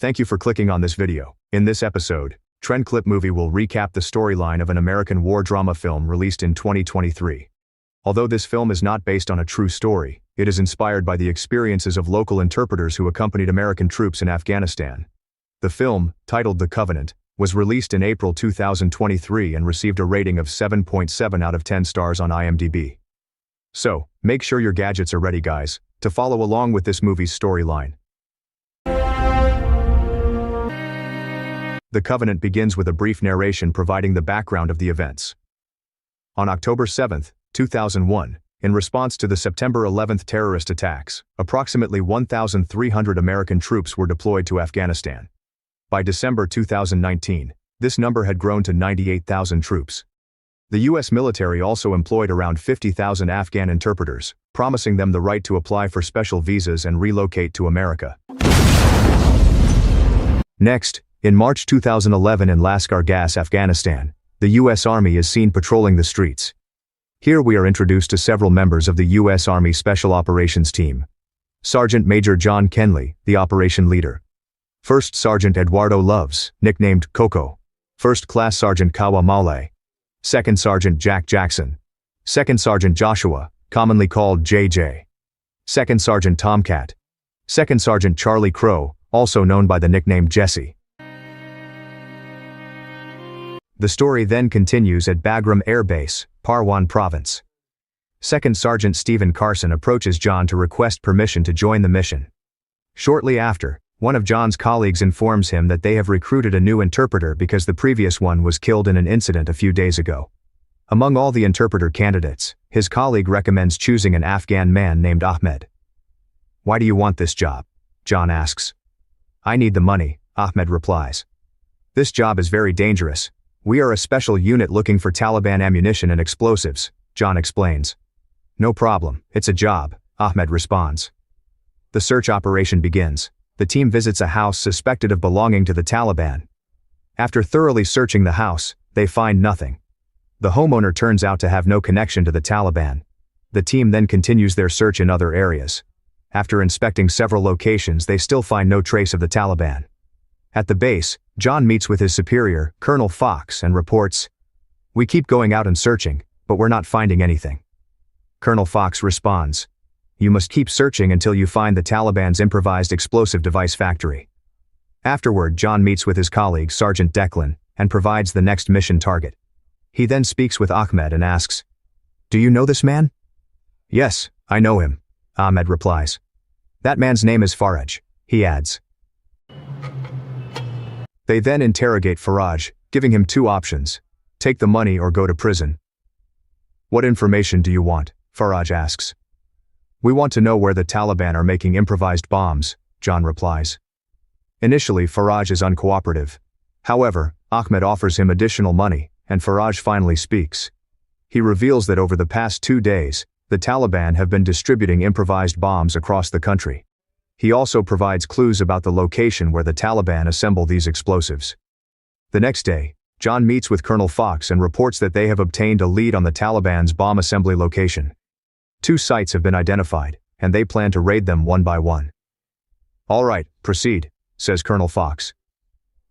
Thank you for clicking on this video. In this episode, Trend Clip Movie will recap the storyline of an American war drama film released in 2023. Although this film is not based on a true story, it is inspired by the experiences of local interpreters who accompanied American troops in Afghanistan. The film, titled The Covenant, was released in April 2023 and received a rating of 7.7 out of 10 stars on IMDb. So, make sure your gadgets are ready, guys, to follow along with this movie's storyline. The Covenant begins with a brief narration providing the background of the events. On October 7, 2001, in response to the September 11 terrorist attacks, approximately 1,300 American troops were deployed to Afghanistan. By December 2019, this number had grown to 98,000 troops. The U.S. military also employed around 50,000 Afghan interpreters, promising them the right to apply for special visas and relocate to America. Next, in March 2011 in Lascar Gas, Afghanistan, the U.S. Army is seen patrolling the streets. Here we are introduced to several members of the U.S. Army Special Operations Team. Sergeant Major John Kenley, the operation leader. First Sergeant Eduardo Loves, nicknamed Coco. First Class Sergeant Kawa Maule. Second Sergeant Jack Jackson. Second Sergeant Joshua, commonly called JJ. Second Sergeant Tomcat. Second Sergeant Charlie Crow, also known by the nickname Jesse. The story then continues at Bagram Air Base, Parwan Province. Second Sergeant Stephen Carson approaches John to request permission to join the mission. Shortly after, one of John's colleagues informs him that they have recruited a new interpreter because the previous one was killed in an incident a few days ago. Among all the interpreter candidates, his colleague recommends choosing an Afghan man named Ahmed. "Why do you want this job?" John asks. "I need the money," Ahmed replies. "This job is very dangerous. We are a special unit looking for Taliban ammunition and explosives," John explains. "No problem, it's a job," Ahmed responds. The search operation begins. The team visits a house suspected of belonging to the Taliban. After thoroughly searching the house, they find nothing. The homeowner turns out to have no connection to the Taliban. The team then continues their search in other areas. After inspecting several locations, they still find no trace of the Taliban. At the base, John meets with his superior, Colonel Fox, and reports, "We keep going out and searching, but we're not finding anything." Colonel Fox responds, "You must keep searching until you find the Taliban's improvised explosive device factory." Afterward, John meets with his colleague, Sergeant Declan, and provides the next mission target. He then speaks with Ahmed and asks, "Do you know this man?" "Yes, I know him," Ahmed replies. "That man's name is Faraj," he adds. They then interrogate Faraj, giving him two options: take the money or go to prison. "What information do you want?" Faraj asks. "We want to know where the Taliban are making improvised bombs," John replies. Initially, Faraj is uncooperative. However, Ahmed offers him additional money, and Faraj finally speaks. He reveals that over the past 2 days, the Taliban have been distributing improvised bombs across the country. He also provides clues about the location where the Taliban assemble these explosives. The next day, John meets with Colonel Fox and reports that they have obtained a lead on the Taliban's bomb assembly location. 2 sites have been identified, and they plan to raid them one by one. "All right, proceed," says Colonel Fox.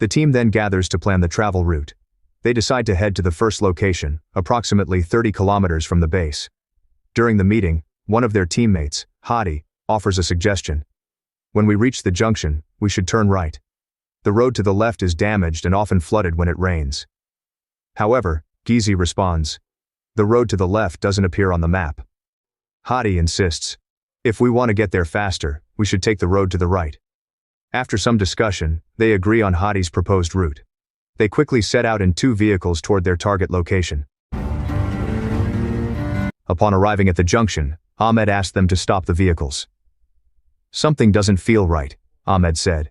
The team then gathers to plan the travel route. They decide to head to the first location, approximately 30 kilometers from the base. During the meeting, one of their teammates, Hadi, offers a suggestion. "When we reach the junction, we should turn right. The road to the left is damaged and often flooded when it rains." However, Gizi responds, "The road to the left doesn't appear on the map." Hadi insists, "If we want to get there faster, we should take the road to the right." After some discussion, they agree on Hadi's proposed route. They quickly set out in 2 vehicles toward their target location. Upon arriving at the junction, Ahmed asked them to stop the vehicles. "Something doesn't feel right," Ahmed said.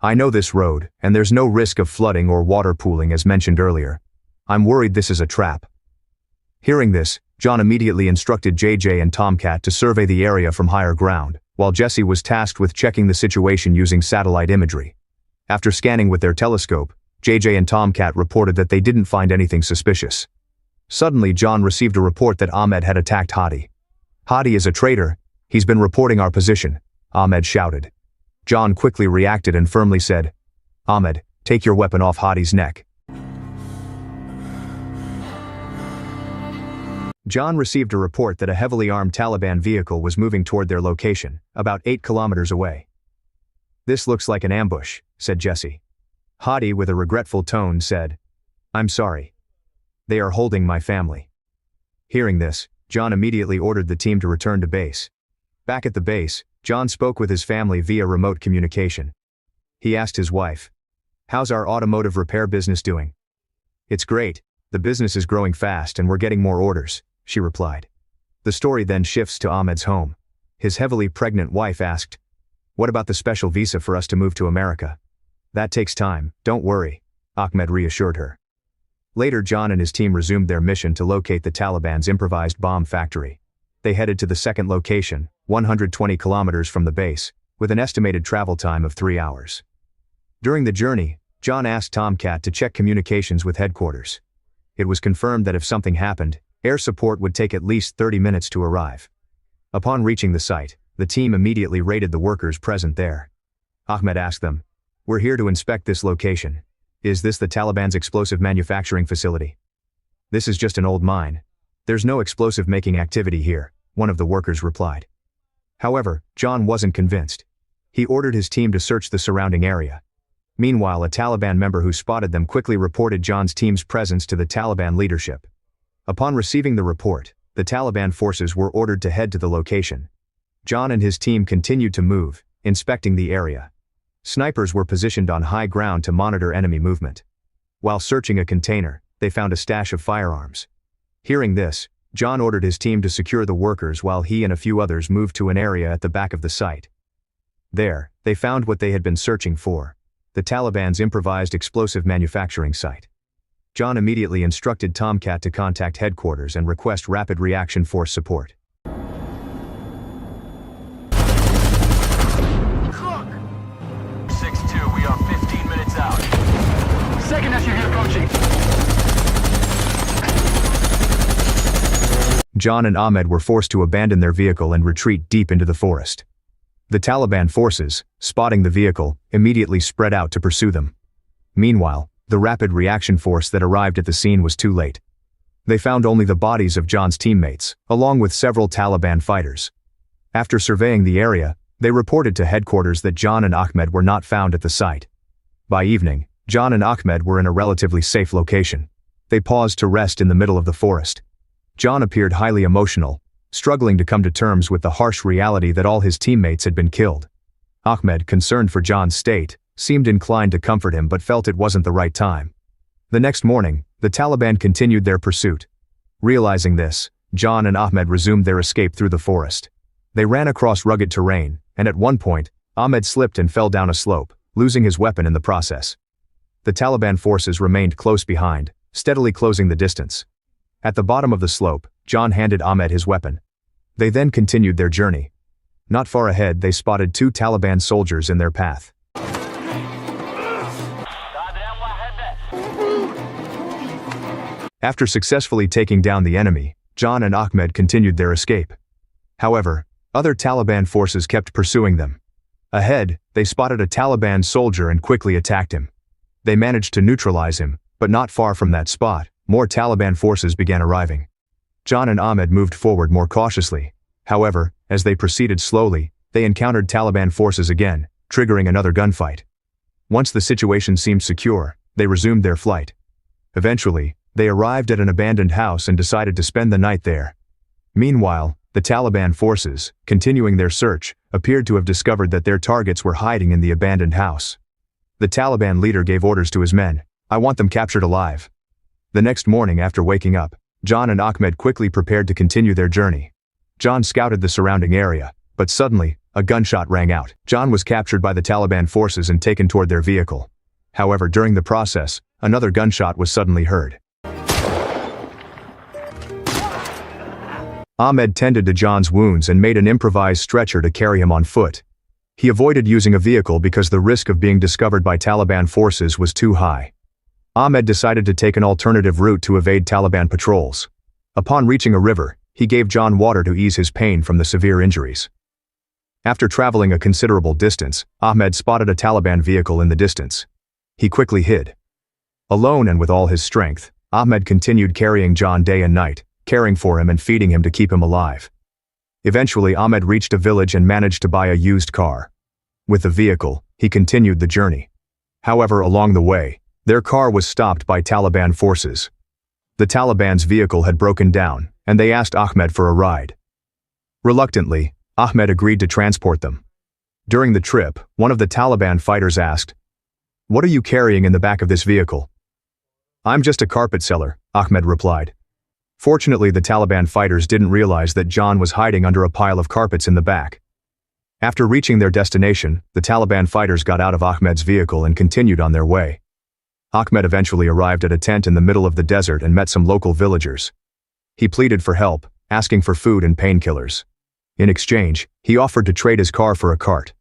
"I know this road, and there's no risk of flooding or water pooling as mentioned earlier. I'm worried this is a trap." Hearing this, John immediately instructed JJ and Tomcat to survey the area from higher ground, while Jesse was tasked with checking the situation using satellite imagery. After scanning with their telescope, JJ and Tomcat reported that they didn't find anything suspicious. Suddenly, John received a report that Ahmed had attacked Hadi. "Hadi is a traitor. He's been reporting our position," Ahmed shouted. John quickly reacted and firmly said, "Ahmed, take your weapon off Hadi's neck." John received a report that a heavily armed Taliban vehicle was moving toward their location, about 8 kilometers away. "This looks like an ambush," said Jesse. Hadi, with a regretful tone, said, "I'm sorry. They are holding my family." Hearing this, John immediately ordered the team to return to base. Back at the base, John spoke with his family via remote communication. He asked his wife, "How's our automotive repair business doing?" "It's great. The business is growing fast and we're getting more orders," she replied. The story then shifts to Ahmed's home. His heavily pregnant wife asked, "What about the special visa for us to move to America?" "That takes time, don't worry," Ahmed reassured her. Later, John and his team resumed their mission to locate the Taliban's improvised bomb factory. They headed to the second location, 120 kilometers from the base, with an estimated travel time of 3 hours. During the journey, John asked Tomcat to check communications with headquarters. It was confirmed that if something happened, air support would take at least 30 minutes to arrive. Upon reaching the site, the team immediately raided the workers present there. Ahmed asked them, "We're here to inspect this location. Is this the Taliban's explosive manufacturing facility?" "This is just an old mine. There's no explosive making activity here," one of the workers replied. However, John wasn't convinced. He ordered his team to search the surrounding area. Meanwhile, a Taliban member who spotted them quickly reported John's team's presence to the Taliban leadership. Upon receiving the report, the Taliban forces were ordered to head to the location. John and his team continued to move, inspecting the area. Snipers were positioned on high ground to monitor enemy movement. While searching a container, they found a stash of firearms. Hearing this, John ordered his team to secure the workers while he and a few others moved to an area at the back of the site. There, they found what they had been searching for: the Taliban's improvised explosive manufacturing site. John immediately instructed Tomcat to contact headquarters and request rapid reaction force support. We are 15 minutes out. Second SUV approaching. John and Ahmed were forced to abandon their vehicle and retreat deep into the forest. The Taliban forces, spotting the vehicle, immediately spread out to pursue them. Meanwhile, the rapid reaction force that arrived at the scene was too late. They found only the bodies of John's teammates, along with several Taliban fighters. After surveying the area, they reported to headquarters that John and Ahmed were not found at the site. By evening, John and Ahmed were in a relatively safe location. They paused to rest in the middle of the forest. John appeared highly emotional, struggling to come to terms with the harsh reality that all his teammates had been killed. Ahmed, concerned for John's state, seemed inclined to comfort him but felt it wasn't the right time. The next morning, the Taliban continued their pursuit. Realizing this, John and Ahmed resumed their escape through the forest. They ran across rugged terrain, and at one point, Ahmed slipped and fell down a slope, losing his weapon in the process. The Taliban forces remained close behind, steadily closing the distance. At the bottom of the slope, John handed Ahmed his weapon. They then continued their journey. Not far ahead, they spotted 2 Taliban soldiers in their path. After successfully taking down the enemy, John and Ahmed continued their escape. However, other Taliban forces kept pursuing them. Ahead, they spotted a Taliban soldier and quickly attacked him. They managed to neutralize him, but not far from that spot, more Taliban forces began arriving. John and Ahmed moved forward more cautiously. However, as they proceeded slowly, they encountered Taliban forces again, triggering another gunfight. Once the situation seemed secure, they resumed their flight. Eventually, they arrived at an abandoned house and decided to spend the night there. Meanwhile, the Taliban forces, continuing their search, appeared to have discovered that their targets were hiding in the abandoned house. The Taliban leader gave orders to his men, "I want them captured alive." The next morning after waking up, John and Ahmed quickly prepared to continue their journey. John scouted the surrounding area, but suddenly, a gunshot rang out. John was captured by the Taliban forces and taken toward their vehicle. However, during the process, another gunshot was suddenly heard. Ahmed tended to John's wounds and made an improvised stretcher to carry him on foot. He avoided using a vehicle because the risk of being discovered by Taliban forces was too high. Ahmed decided to take an alternative route to evade Taliban patrols. Upon reaching a river, he gave John water to ease his pain from the severe injuries. After traveling a considerable distance, Ahmed spotted a Taliban vehicle in the distance. He quickly hid. Alone and with all his strength, Ahmed continued carrying John day and night, caring for him and feeding him to keep him alive. Eventually, Ahmed reached a village and managed to buy a used car. With the vehicle, he continued the journey. However, along the way, their car was stopped by Taliban forces. The Taliban's vehicle had broken down, and they asked Ahmed for a ride. Reluctantly, Ahmed agreed to transport them. During the trip, one of the Taliban fighters asked, "What are you carrying in the back of this vehicle?" "I'm just a carpet seller," Ahmed replied. Fortunately, the Taliban fighters didn't realize that John was hiding under a pile of carpets in the back. After reaching their destination, the Taliban fighters got out of Ahmed's vehicle and continued on their way. Ahmed eventually arrived at a tent in the middle of the desert and met some local villagers. He pleaded for help, asking for food and painkillers. In exchange, he offered to trade his car for a cart.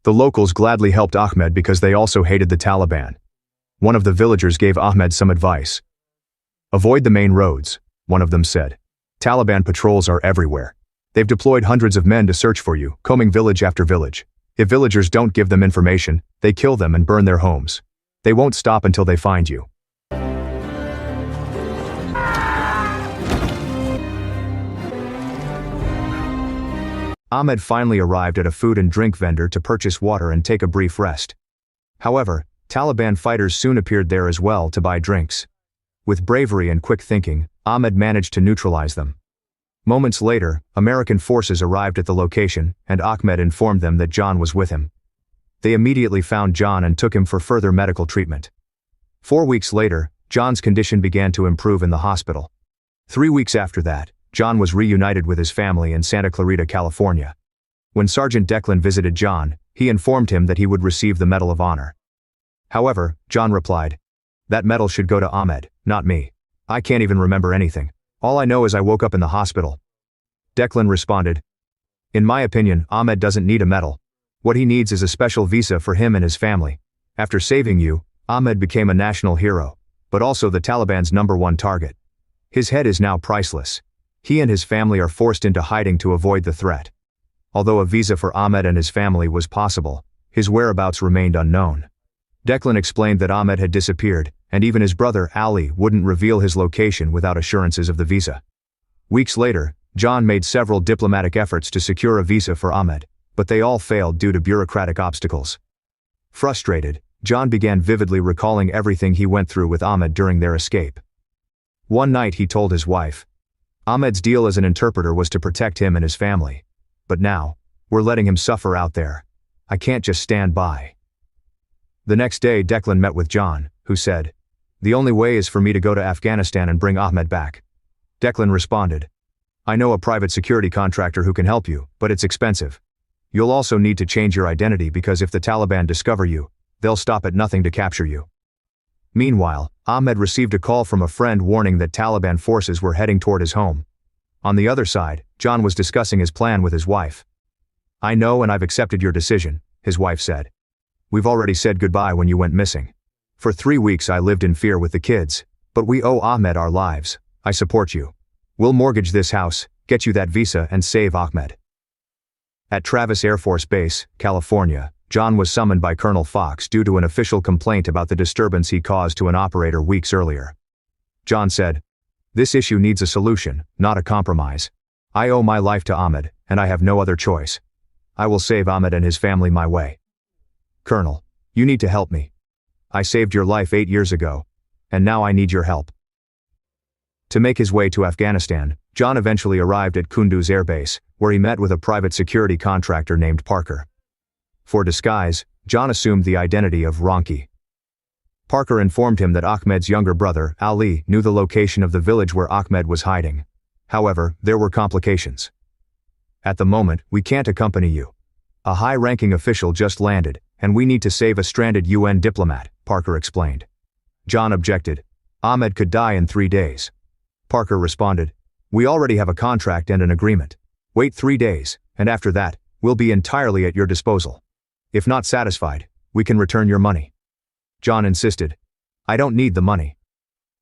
The locals gladly helped Ahmed because they also hated the Taliban. One of the villagers gave Ahmed some advice. "Avoid the main roads," one of them said. "Taliban patrols are everywhere. They've deployed hundreds of men to search for you, combing village after village. If villagers don't give them information, they kill them and burn their homes. They won't stop until they find you." Ahmed finally arrived at a food and drink vendor to purchase water and take a brief rest. However, Taliban fighters soon appeared there as well to buy drinks. With bravery and quick thinking, Ahmed managed to neutralize them. Moments later, American forces arrived at the location, and Ahmed informed them that John was with him. They immediately found John and took him for further medical treatment. 4 weeks later, John's condition began to improve in the hospital. 3 weeks after that, John was reunited with his family in Santa Clarita, California. When Sergeant Declan visited John, he informed him that he would receive the Medal of Honor. However, John replied, "That medal should go to Ahmed, not me. I can't even remember anything. All I know is I woke up in the hospital." Declan responded, "In my opinion, Ahmed doesn't need a medal. What he needs is a special visa for him and his family. After saving you, Ahmed became a national hero, but also the Taliban's #1 target. His head is now priceless. He and his family are forced into hiding to avoid the threat." Although a visa for Ahmed and his family was possible, his whereabouts remained unknown. Declan explained that Ahmed had disappeared, and even his brother Ali wouldn't reveal his location without assurances of the visa. Weeks later, John made several diplomatic efforts to secure a visa for Ahmed, but they all failed due to bureaucratic obstacles. Frustrated, John began vividly recalling everything he went through with Ahmed during their escape. One night he told his wife, "Ahmed's deal as an interpreter was to protect him and his family. But now, we're letting him suffer out there. I can't just stand by." The next day, Declan met with John, who said, "The only way is for me to go to Afghanistan and bring Ahmed back." Declan responded, "I know a private security contractor who can help you, but it's expensive. You'll also need to change your identity because if the Taliban discover you, they'll stop at nothing to capture you." Meanwhile, Ahmed received a call from a friend warning that Taliban forces were heading toward his home. On the other side, John was discussing his plan with his wife. "I know and I've accepted your decision," his wife said. "We've already said goodbye when you went missing. For 3 weeks I lived in fear with the kids, but we owe Ahmed our lives. I support you. We'll mortgage this house, get you that visa and save Ahmed." At Travis Air Force Base, California, John was summoned by Colonel Fox due to an official complaint about the disturbance he caused to an operator weeks earlier. John said, "This issue needs a solution, not a compromise. I owe my life to Ahmed, and I have no other choice. I will save Ahmed and his family my way. Colonel, you need to help me. I saved your life 8 years ago, and now I need your help." To make his way to Afghanistan, John eventually arrived at Kunduz Air Base, where he met with a private security contractor named Parker. For disguise, John assumed the identity of Ronki. Parker informed him that Ahmed's younger brother, Ali, knew the location of the village where Ahmed was hiding. However, there were complications. "At the moment, we can't accompany you. A high-ranking official just landed, and we need to save a stranded UN diplomat," Parker explained. John objected. "Ahmed could die in 3 days. Parker responded, "We already have a contract and an agreement. Wait 3 days, and after that, we'll be entirely at your disposal. If not satisfied, we can return your money." John insisted, "I don't need the money.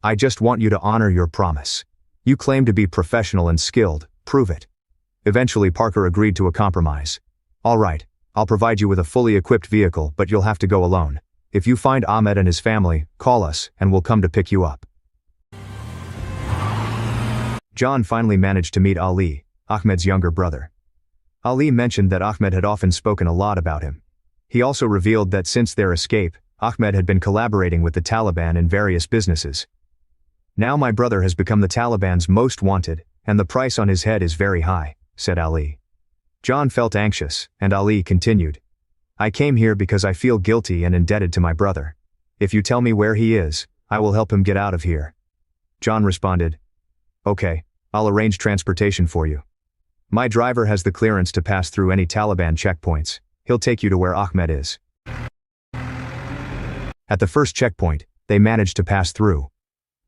I just want you to honor your promise. You claim to be professional and skilled, prove it." Eventually Parker agreed to a compromise. All right, I'll provide you with a fully equipped vehicle, but you'll have to go alone. If you find Ahmed and his family, call us, and we'll come to pick you up. John finally managed to meet Ali, Ahmed's younger brother. Ali mentioned that Ahmed had often spoken a lot about him. He also revealed that since their escape, Ahmed had been collaborating with the Taliban in various businesses. Now my brother has become the Taliban's most wanted, and the price on his head is very high, said Ali. John felt anxious, and Ali continued. I came here because I feel guilty and indebted to my brother. If you tell me where he is, I will help him get out of here. John responded. Okay, I'll arrange transportation for you. My driver has the clearance to pass through any Taliban checkpoints. He'll take you to where Ahmed is. At the first checkpoint, they managed to pass through.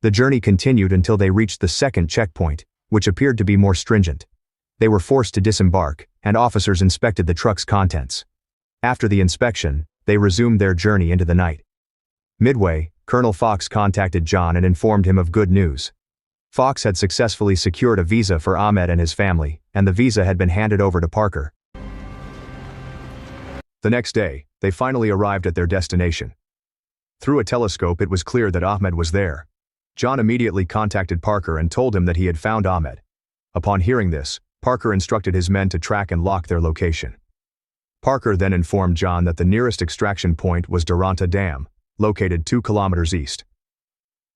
The journey continued until they reached the second checkpoint, which appeared to be more stringent. They were forced to disembark, and officers inspected the truck's contents. After the inspection, they resumed their journey into the night. Midway, Colonel Fox contacted John and informed him of good news. Fox had successfully secured a visa for Ahmed and his family, and the visa had been handed over to Parker. The next day, they finally arrived at their destination. Through a telescope, it was clear that Ahmed was there. John immediately contacted Parker and told him that he had found Ahmed. Upon hearing this, Parker instructed his men to track and lock their location. Parker then informed John that the nearest extraction point was Durranta Dam, located 2 kilometers east.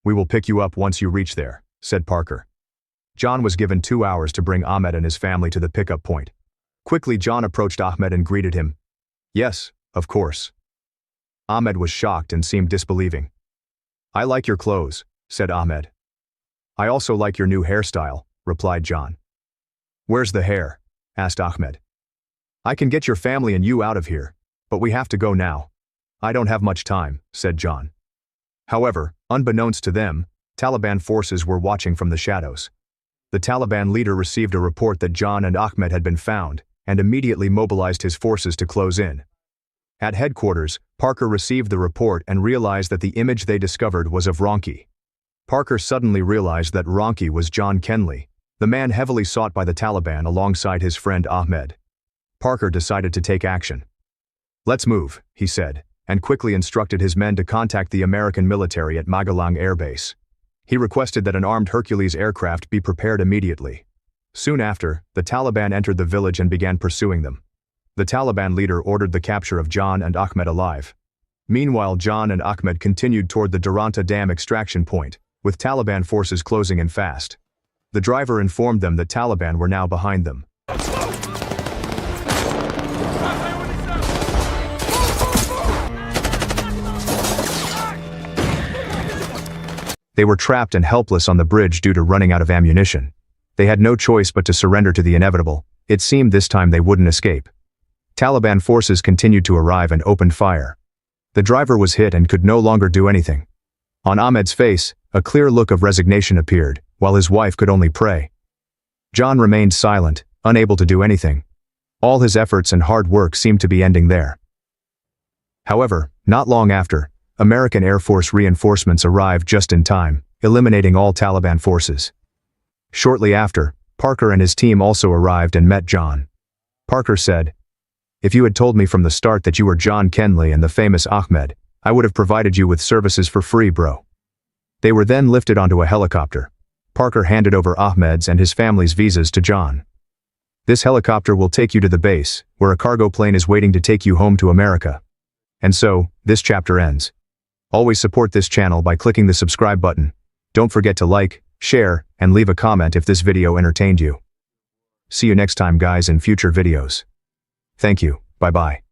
We will pick you up once you reach there, said Parker. John was given 2 hours to bring Ahmed and his family to the pickup point. Quickly, John approached Ahmed and greeted him. Yes, of course. Ahmed was shocked and seemed disbelieving. I like your clothes, said Ahmed. I also like your new hairstyle, replied John. Where's the hair? Asked Ahmed. I can get your family and you out of here, but we have to go now. I don't have much time, said John. However, unbeknownst to them, Taliban forces were watching from the shadows. The Taliban leader received a report that John and Ahmed had been found, and immediately mobilized his forces to close in. At headquarters, Parker received the report and realized that the image they discovered was of Ronki. Parker suddenly realized that Ronki was John Kenley, the man heavily sought by the Taliban alongside his friend Ahmed. Parker decided to take action. Let's move, he said, and quickly instructed his men to contact the American military at Magalang Air Base. He requested that an armed Hercules aircraft be prepared immediately. Soon after, the Taliban entered the village and began pursuing them. The Taliban leader ordered the capture of John and Ahmed alive. Meanwhile, John and Ahmed continued toward the Durranta Dam extraction point, with Taliban forces closing in fast. The driver informed them that Taliban were now behind them. They were trapped and helpless on the bridge due to running out of ammunition. They had no choice but to surrender to the inevitable. It seemed this time they wouldn't escape. Taliban forces continued to arrive and opened fire. The driver was hit and could no longer do anything. On Ahmed's face, a clear look of resignation appeared, while his wife could only pray. John remained silent, unable to do anything. All his efforts and hard work seemed to be ending there. However, not long after, American Air Force reinforcements arrived just in time, eliminating all Taliban forces. Shortly after, Parker and his team also arrived and met John. Parker said, "If you had told me from the start that you were John Kenley and the famous Ahmed, I would have provided you with services for free, bro." They were then lifted onto a helicopter. Parker handed over Ahmed's and his family's visas to John. This helicopter will take you to the base, where a cargo plane is waiting to take you home to America. And so, this chapter ends. Always support this channel by clicking the subscribe button. Don't forget to like, share, and leave a comment if this video entertained you. See you next time, guys, in future videos. Thank you. Bye-bye.